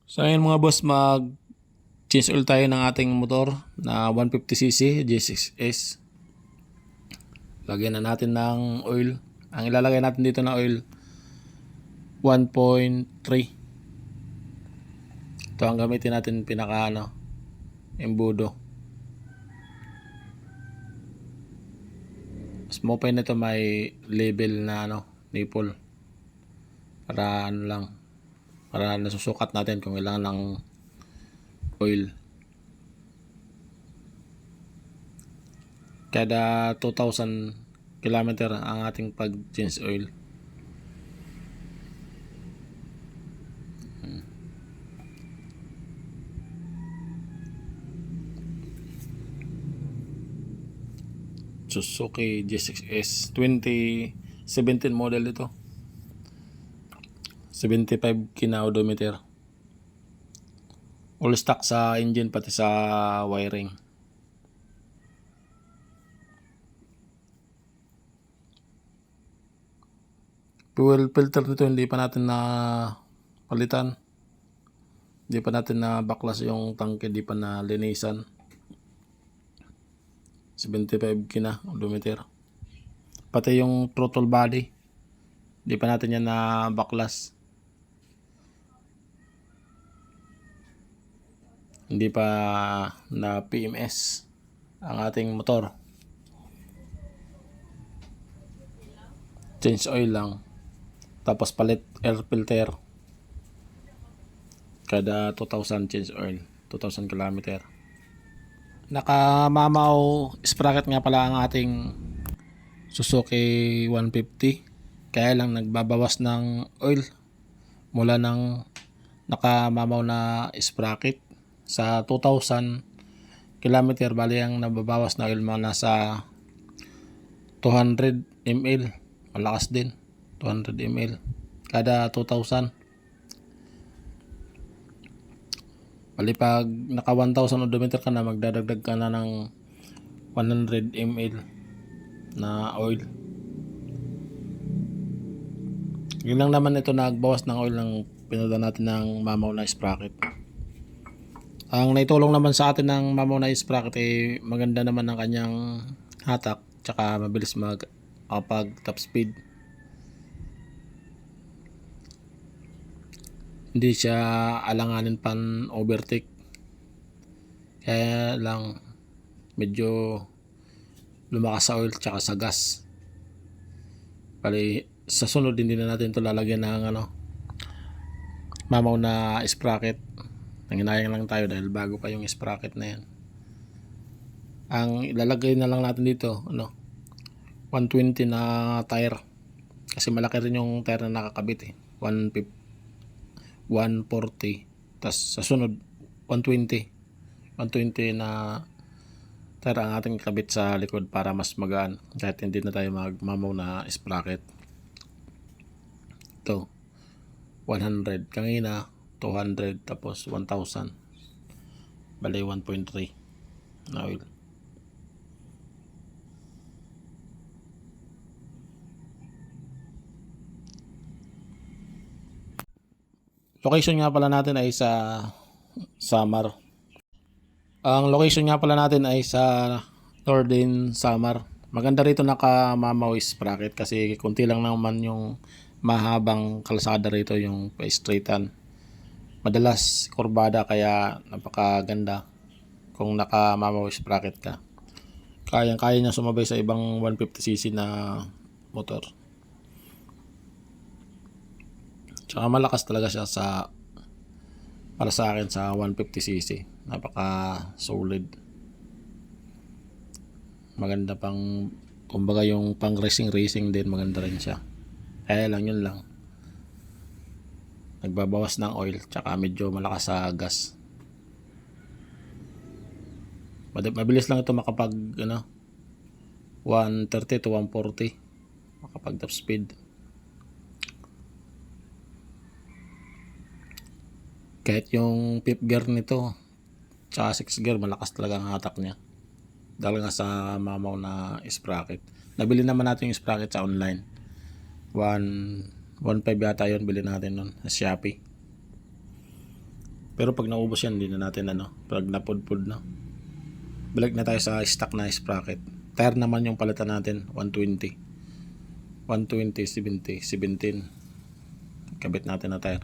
So ayun mga boss, mag-change oil tayo ng ating motor na 150cc G6S. Lagyan na natin ng oil. Ang ilalagay natin dito na oil 1.3. Ito ang gamitin natin pinaka embudo. Mas mopay nito may label na nipple. Para para nasusukat natin kung ilang ng oil. Kada 2,000 kilometer ang ating pag-change oil. Suzuki G6S 2017 model ito. 75 kina odometer. All stock sa engine pati sa wiring. Fuel filter nito hindi pa natin na palitan. Hindi pa natin na baklas yung tangke, hindi pa na linisan. 75 kina odometer. Pati yung throttle body, hindi pa natin yan na baklas. Hindi pa na PMS ang ating motor. Change oil lang. Tapos palit air filter. Kada 2,000 change oil, 2,000 kilometer. Naka-mamaw sprocket nga pala ang ating Suzuki 150. Kaya lang nagbabawas ng oil mula ng naka-mamaw na sprocket. Sa 2,000 kilometer, bali ang nababawas na oil mga nasa 200 ml. Malakas din, 200 ml kada 2,000. Bali pag naka 1,000 odometer ka na, magdadagdag ka na ng 100 ml na oil. Yun lang naman ito, nagbawas ng oil ng pinunta natin ng mamaw na sprocket. Ang naitulong naman sa atin ng mamaw na sprocket maganda naman ang kanyang hatak, tsaka mabilis pag top speed. Hindi siya alanganin pan overtake. Kaya lang medyo lumakas sa oil tsaka sa gas. Bali sa sunod hindi na natin ito lalagyan ng mamaw na sprocket. Nanginayang lang tayo dahil bago pa yung sprocket na yan. Ang ilalagay na lang natin dito 120 na tire. Kasi malaki rin yung tire na nakakabit 150, 140. Tas sa sunod 120 na tire ang ating kabit sa likod para mas magaan kahit hindi na tayo magmamaw na sprocket. Ito 100 kanina, 200, tapos 1,000. Bali 1.3 na oil. Location nga pala natin ay sa Samar. Ang location nga pala natin ay sa Northern Samar. Maganda rito naka-mamaw sprocket kasi kunti lang naman yung mahabang kalsada rito, yung pa-straightan. Madalas kurbada kaya napakaganda kung naka-mamaw sprocket ka. Kaya niya sumabay sa ibang 150cc na motor. Tsaka malakas talaga siya para sa akin sa 150cc. Napaka solid. Maganda pang, kumbaga yung pang racing din, maganda rin siya. Kaya lang yun lang, nagbabawas ng oil tsaka medyo malakas sa gas. Mabilis lang ito makapag 130 to 140 makapag top speed. Kahit yung 5th gear nito tsaka 6th gear, malakas talaga ang hatak niya dahil nga sa mamaw na sprocket. Nabili naman natin yung sprocket sa online, 1.5 yata yun, bili natin nun sa Shopee. Pero pag naubos yan, hindi na natin pag napudpud na. Balik na tayo sa stock na sprocket. Tire naman yung palitan natin, 120. 120, 70, 17. Kabit natin na tire.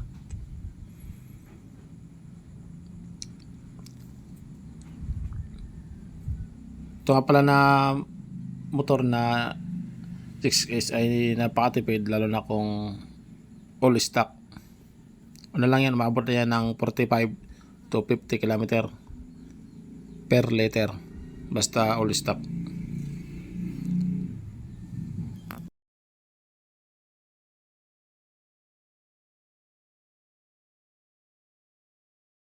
Ito nga pala na motor na 6S ay napakatipid, lalo na kung all stock. Ano lang yan, maabot na yan ng 45 to 50 km per liter basta all stock.